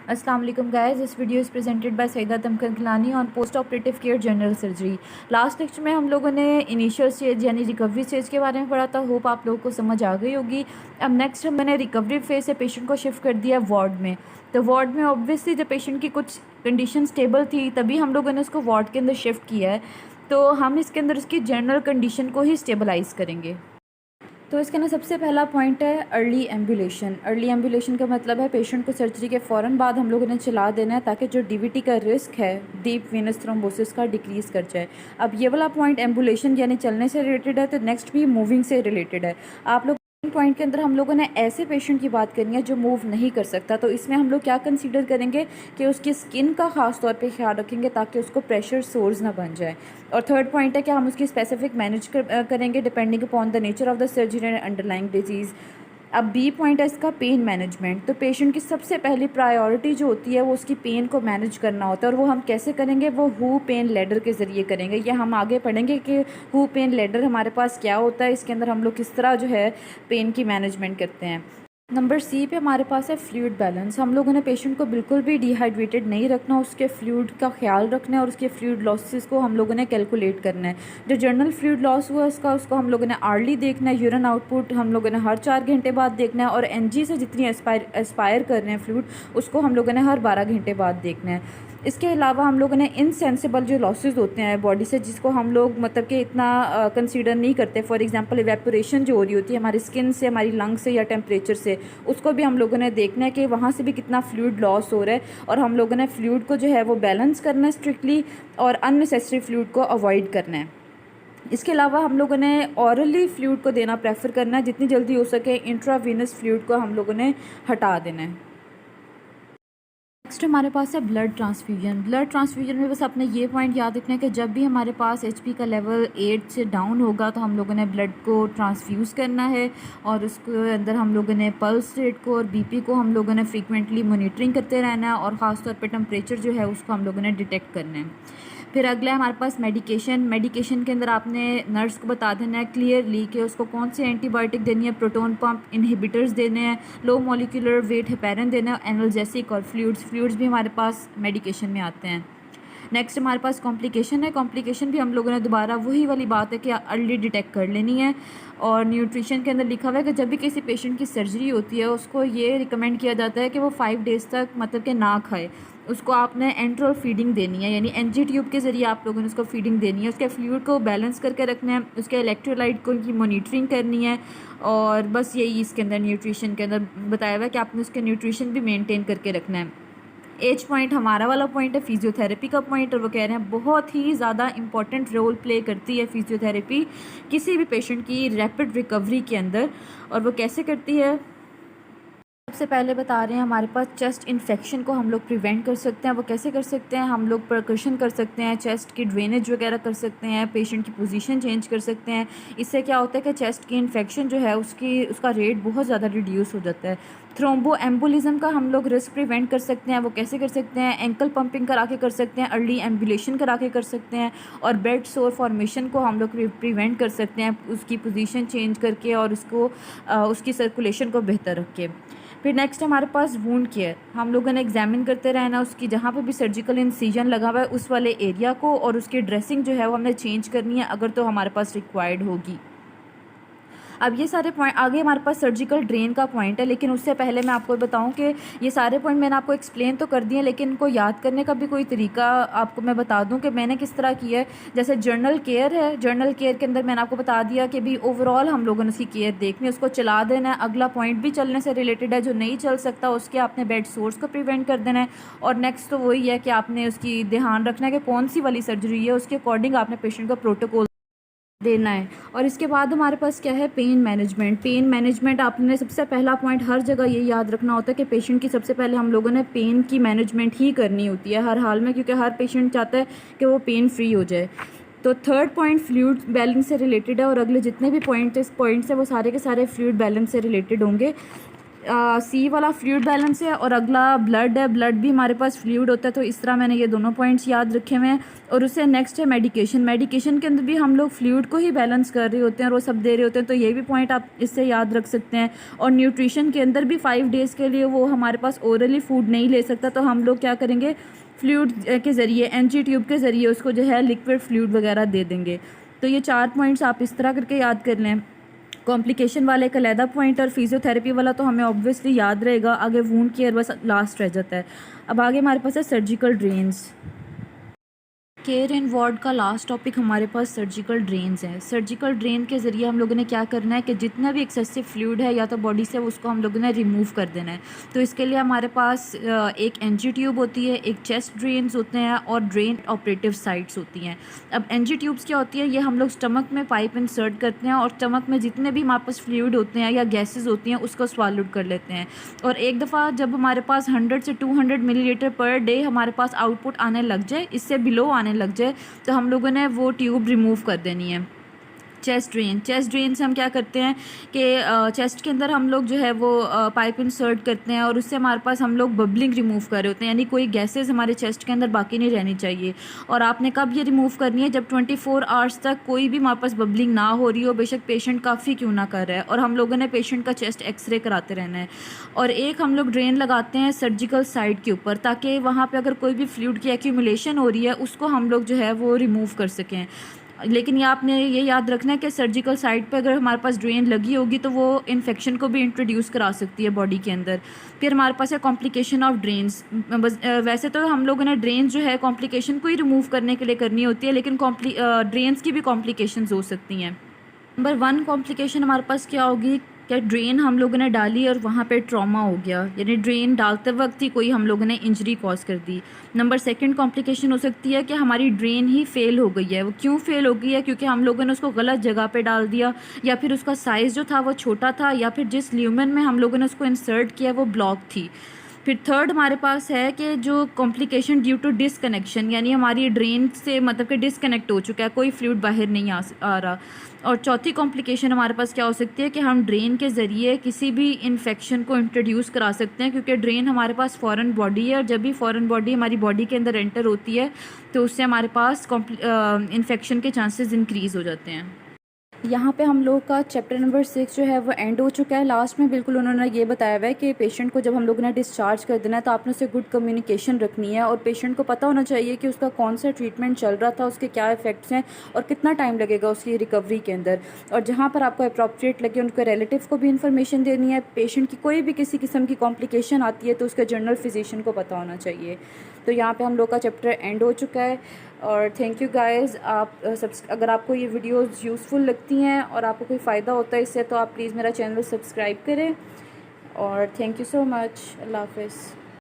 अस्सलाम वालेकुम guys, this video is presented by Syeda Tamkin Khilani on post operative care general surgery. Last lecture में हम लोगों ने इनिशियल स्टेज यानी रिकवरी स्टेज के बारे में पढ़ा था। होप आप लोगों को समझ आ गई होगी। अब नेक्स्ट मैंने रिकवरी फेज से पेशेंट को शिफ्ट कर दिया वार्ड में। तो वार्ड में ऑब्वियसली जब पेशेंट की कुछ कंडीशन स्टेबल थी तभी हम लोगों ने उसको वार्ड के अंदर शिफ्ट किया है। तो हम इसके अंदर उसकी जनरल कंडीशन को ही स्टेबलाइज करेंगे। तो इसके ना सबसे पहला पॉइंट है अर्ली एम्बुलेशन। अर्ली एम्बुलेशन का मतलब है पेशेंट को सर्जरी के फ़ौरन बाद हम लोगों ने चला देना है ताकि जो डीवीटी का रिस्क है डीप वेनस थ्रोम्बोसिस का डिक्रीज़ कर जाए। अब ये वाला पॉइंट एम्बुलेशन यानी चलने से रिलेटेड है, तो नेक्स्ट भी मूविंग से रिलेटेड है। आप लोग पॉइंट के अंदर हम लोगों ने ऐसे पेशेंट की बात करनी है जो मूव नहीं कर सकता, तो इसमें हम लोग क्या कंसीडर करेंगे कि उसकी स्किन का ख़ास तौर पे ख्याल रखेंगे ताकि उसको प्रेशर सोर्स ना बन जाए। और थर्ड पॉइंट है कि हम उसकी स्पेसिफिक मैनेज करेंगे depending upon the nature of the surgery and underlying disease. अब बी पॉइंट है इसका पेन मैनेजमेंट। तो पेशेंट की सबसे पहली प्रायोरिटी जो होती है वो उसकी पेन को मैनेज करना होता है, और वो हम कैसे करेंगे, वो हु पेन लेडर के ज़रिए करेंगे। ये हम आगे पढ़ेंगे कि हु पेन लेडर हमारे पास क्या होता है, इसके अंदर हम लोग किस तरह जो है पेन की मैनेजमेंट करते हैं। नंबर सी पे हमारे पास है फ्लूइड बैलेंस। हम लोगों ने पेशेंट को बिल्कुल भी डिहाइड्रेटेड नहीं रखना, उसके फ्लूइड का ख्याल रखना है और उसके फ्लूइड लॉसेस को हम लोगों ने कैलकुलेट करना है। जो जनरल फ्लूइड लॉस हुआ उसको हम लोगों ने आर्ली देखना है। यूरिन आउटपुट हम लोगों ने हर 4 घंटे बाद देखना है, और एनजी से जितनी एस्पायर कर रहे हैं फ्लूइड उसको हम लोगों ने हर 12 घंटे बाद देखना है। इसके अलावा हम लोगों ने इनसेंसिबल जो लॉसेस होते हैं बॉडी से, जिसको हम लोग मतलब कि इतना कंसीडर नहीं करते, फॉर एग्जांपल इवेपोरेशन जो हो रही होती है हमारी स्किन से, हमारी लंग से या टेम्परेचर से, उसको भी हम लोगों ने देखना है कि वहाँ से भी कितना फ्लूइड लॉस हो रहा है, और हम लोगों ने फ्लूइड को जो है वो बैलेंस करना है स्ट्रिक्टली, और अननेसेसरी फ्लूइड को अवॉइड करना है। इसके अलावा हम लोगों ने ऑरली फ्लूइड को देना प्रेफर करना है, जितनी जल्दी हो सके इंट्रावीनस फ्लूइड को हम लोगों ने हटा देना है। नेक्स्ट हमारे पास है ब्लड ट्रांसफ्यूजन। ब्लड ट्रांसफ्यूजन में बस आपने ये पॉइंट याद रखना है कि जब भी हमारे पास एचपी का लेवल 8 से डाउन होगा तो हम लोगों ने ब्लड को ट्रांसफ्यूज़ करना है, और उसके अंदर हम लोगों ने पल्स रेट को और बीपी को हम लोगों ने फ्रीक्वेंटली मॉनिटरिंग करते रहना है, और ख़ास तौर पे टेम्परेचर जो है उसको हम लोगों ने डिटेक्ट करना है। फिर अगला है हमारे पास मेडिकेशन। मेडिकेशन के अंदर आपने नर्स को बता देना है क्लियरली कि उसको कौन सी एंटीबायोटिक देनी है, प्रोटोन पंप इनहिबिटर्स देने हैं, लो मॉलिक्यूलर वेट हेपेरिन देना है, एनाल्जेसिक और फ्लूइड्स भी हमारे पास मेडिकेशन में आते हैं। नेक्स्ट हमारे पास कॉम्प्लिकेशन है। कॉम्प्लिकेशन भी हम लोगों ने दोबारा वही वाली बात है कि अर्ली डिटेक्ट कर लेनी है। और न्यूट्रिशन के अंदर लिखा हुआ है कि जब भी किसी पेशेंट की सर्जरी होती है उसको ये रिकमेंड किया जाता है कि वो 5 डेज़ तक मतलब कि ना खाए। उसको आपने एंट्रल फीडिंग देनी है, यानी एनजी ट्यूब के ज़रिए आप लोगों ने उसको फीडिंग देनी है। उसके फ्लूइड को बैलेंस करके रखना है, उसके इलेक्ट्रोलाइट को की मॉनिटरिंग करनी है, और बस यही इसके अंदर न्यूट्रिशन के अंदर बताया हुआ है कि आपने उसके न्यूट्रिशन भी मेनटेन करके रखना है। एज पॉइंट हमारा वाला पॉइंट है फिजियोथेरेपी का पॉइंट, और वो कह रहे हैं बहुत ही ज़्यादा इंपॉर्टेंट रोल प्ले करती है फिजियोथेरेपी किसी भी पेशेंट की रैपिड रिकवरी के अंदर। और वो कैसे करती है, सबसे पहले बता रहे हैं हमारे पास चेस्ट इन्फेक्शन को हम लोग प्रिवेंट कर सकते हैं। वो कैसे कर सकते हैं, हम लोग परकशन कर सकते हैं, चेस्ट की ड्रेनेज वगैरह कर सकते हैं, पेशेंट की पोजीशन चेंज कर सकते हैं। इससे क्या होता है कि चेस्ट की इन्फेक्शन जो है उसका रेट बहुत ज़्यादा रिड्यूस हो जाता है। थ्रोम्बो एम्बोलिज्म का हम लोग रिस्क प्रिवेंट कर सकते हैं। वो कैसे कर सकते हैं, एंकल पंपिंग करा के कर सकते हैं, अर्ली एम्बुलेशन करा के कर सकते हैं, और बेड सोर फॉर्मेशन को हम लोग प्रिवेंट कर सकते हैं उसकी पोजीशन चेंज करके और उसकी सर्कुलेशन को बेहतर रख के। फिर नेक्स्ट हमारे पास वूंड केयर। हम लोगों ने एग्जामिन करते रहना उसकी जहाँ पे भी सर्जिकल इंसिजन लगा हुआ है उस वाले एरिया को, और उसकी ड्रेसिंग जो है वो हमने चेंज करनी है अगर तो हमारे पास रिक्वायर्ड होगी। अब ये सारे पॉइंट आगे हमारे पास सर्जिकल ड्रेन का पॉइंट है, लेकिन उससे पहले मैं आपको बताऊं कि ये सारे पॉइंट मैंने आपको एक्सप्लेन तो कर दिए, लेकिन इनको याद करने का भी कोई तरीका आपको मैं बता दूं कि मैंने किस तरह किया है। जैसे जर्नल केयर है, जर्नल केयर के अंदर मैंने आपको बता दिया कि भी ओवरऑल हम लोगों ने उसकी केयर देखनी है, उसको चला देना है। अगला पॉइंट भी चलने से रिलेटेड है, जो नहीं चल सकता उसके आपने बेड सोर्स को प्रिवेंट कर देना है। और नेक्स्ट तो वही है कि आपने उसकी ध्यान रखना है कि कौन सी वाली सर्जरी है, उसके अकॉर्डिंग आपने पेशेंट का प्रोटोकॉल देना है। और इसके बाद हमारे पास क्या है, पेन मैनेजमेंट। पेन मैनेजमेंट आपने सबसे पहला पॉइंट हर जगह ये याद रखना होता है कि पेशेंट की सबसे पहले हम लोगों ने पेन की मैनेजमेंट ही करनी होती है हर हाल में, क्योंकि हर पेशेंट चाहता है कि वो पेन फ्री हो जाए। तो थर्ड पॉइंट फ्लूइड बैलेंस से रिलेटेड है, और अगले जितने भी पॉइंट इस पॉइंट से वो सारे के सारे फ्लूइड बैलेंस से रिलेटेड होंगे। सी वाला फ्लूइड बैलेंस है और अगला ब्लड है, ब्लड भी हमारे पास फ्लूइड होता है। तो इस तरह मैंने ये दोनों पॉइंट्स याद रखे हुए हैं। और उससे नेक्स्ट है मेडिकेशन। मेडिकेशन के अंदर भी हम लोग फ्लूइड को ही बैलेंस कर रहे होते हैं और वो सब दे रहे होते हैं, तो ये भी पॉइंट आप इससे याद रख सकते हैं। और न्यूट्रिशन के अंदर भी 5 डेज़ के लिए वो हमारे पास ओरली फूड नहीं ले सकता, तो हम लोग क्या करेंगे, फ्लूइड के ज़रिए, एनजी ट्यूब के ज़रिए उसको जो है लिक्विड फ्लूइड वगैरह दे देंगे। तो ये 4 पॉइंट्स आप इस तरह करके याद कर लें। कॉम्प्लिकेशन वाले एक अलहदा पॉइंट और फिजियोथेरेपी वाला तो हमें ऑब्वियसली याद रहेगा। आगे वूंड केयर बस लास्ट रह जाता है। अब आगे हमारे पास है सर्जिकल ड्रेन्स। केयर इन वार्ड का लास्ट टॉपिक हमारे पास सर्जिकल ड्रेन्स है। सर्जिकल ड्रेन के ज़रिए हम लोगों ने क्या करना है कि जितना भी एक्सेसिव फ्लूइड है या तो बॉडी से, उसको हम लोगों ने रिमूव कर देना है। तो इसके लिए हमारे पास एक एनजी ट्यूब होती है, एक चेस्ट ड्रेन्स होते हैं और ड्रेन ऑपरेटिव साइट्स होती हैं। अब एनजी ट्यूब्स क्या होती है, ये हम लोग स्टमक में पाइप इंसर्ट करते हैं और स्टमक में जितने भी हमारे पास फ्लूइड होते हैं या गैसेज होती हैं उसको स्वालोड कर लेते हैं। और एक दफ़ा जब हमारे पास 100 से 200 मिलीलीटर पर डे हमारे पास आउटपुट आने लग जाए, इससे बिलो आने लग जाए, तो हम लोगों ने वो ट्यूब रिमूव कर देनी है। चेस्ट ड्रेन से हम क्या करते हैं कि चेस्ट के अंदर हम लोग जो है वो पाइप इंसर्ट करते हैं और उससे हमारे पास हम लोग बबलिंग रिमूव कर रहे होते हैं, यानी कोई गैसेस हमारे चेस्ट के अंदर बाकी नहीं रहनी चाहिए। और आपने कब ये रिमूव करनी है, जब 24 आवर्स तक कोई भी हमारे पास बबलिंग ना हो रही हो, बेशक पेशेंट काफ़ी क्यों ना कर रहा है। और हम लोगों ने पेशेंट का चेस्ट एक्सरे कराते रहना है। और एक हम लोग ड्रेन लगाते हैं सर्जिकल साइड के ऊपर, ताकि वहाँ पर अगर कोई भी फ्लूइड की एक्यूमुलेशन हो रही है उसको हम लोग जो है वो रिमूव कर सकें। लेकिन ये आपने ये याद रखना है कि सर्जिकल साइड पे अगर हमारे पास ड्रेन लगी होगी तो वो इन्फेक्शन को भी इंट्रोड्यूस करा सकती है बॉडी के अंदर। फिर हमारे पास है कॉम्प्लिकेशन ऑफ ड्रेन्स। वैसे तो हम लोगों ने ड्रेन्स जो है कॉम्प्लिकेशन को ही रिमूव करने के लिए करनी होती है, लेकिन ड्रेन्स की भी कॉम्प्लिकेशंस हो सकती हैं। नंबर 1 कॉम्प्लिकेशन हमारे पास क्या होगी, क्या ड्रेन हम लोगों ने डाली और वहाँ पे ट्रॉमा हो गया, यानी ड्रेन डालते वक्त ही कोई हम लोगों ने इंजरी कॉज कर दी। नंबर 2 कॉम्प्लिकेशन हो सकती है कि हमारी ड्रेन ही फेल हो गई है। वो क्यों फेल हो गई है, क्योंकि हम लोगों ने उसको गलत जगह पे डाल दिया, या फिर उसका साइज़ जो था वो छोटा था, या फिर जिस ल्यूमेन में हम लोगों ने उसको इंसर्ट किया वो ब्लॉक थी। फिर 3 हमारे पास है कि जो कॉम्प्लिकेशन ड्यू टू डिसकनेक्शन, यानी हमारी ड्रेन से मतलब कि डिसकनेक्ट हो चुका है, कोई फ्लूइड बाहर नहीं आ रहा। और 4 कॉम्प्लिकेशन हमारे पास क्या हो सकती है कि हम ड्रेन के ज़रिए किसी भी इन्फेक्शन को इंट्रोड्यूस करा सकते हैं, क्योंकि ड्रेन हमारे पास फॉरेन बॉडी है और जब भी फॉरेन बॉडी हमारी बॉडी के अंदर एंटर होती है तो उससे हमारे पास इन्फेक्शन के चांसेस इंक्रीज़ हो जाते हैं। यहाँ पे हम लोग का चैप्टर नंबर 6 जो है वो एंड हो चुका है। लास्ट में बिल्कुल उन्होंने ये बताया हुआ है कि पेशेंट को जब हम लोगों ने डिस्चार्ज कर देना है तो आपने उससे गुड कम्युनिकेशन रखनी है और पेशेंट को पता होना चाहिए कि उसका कौन सा ट्रीटमेंट चल रहा था, उसके क्या इफ़ेक्ट्स हैं और कितना टाइम लगेगा उसकी रिकवरी के अंदर। और जहाँ पर आपको अप्रोप्रिएट लगे उनके रिलेटिव को भी इन्फॉर्मेशन देनी है। पेशेंट की कोई भी किसी किस्म की कॉम्प्लिकेशन आती है तो उसके जनरल फिजिशियन को पता होना चाहिए। तो यहाँ पे हम लोग का चैप्टर एंड हो चुका है और थैंक यू गाइस। आप अगर आपको ये वीडियोस यूज़फुल लगती हैं और आपको कोई फ़ायदा होता है इससे तो आप प्लीज़ मेरा चैनल सब्सक्राइब करें और थैंक यू सो मच। अल्लाह हाफ़िज़।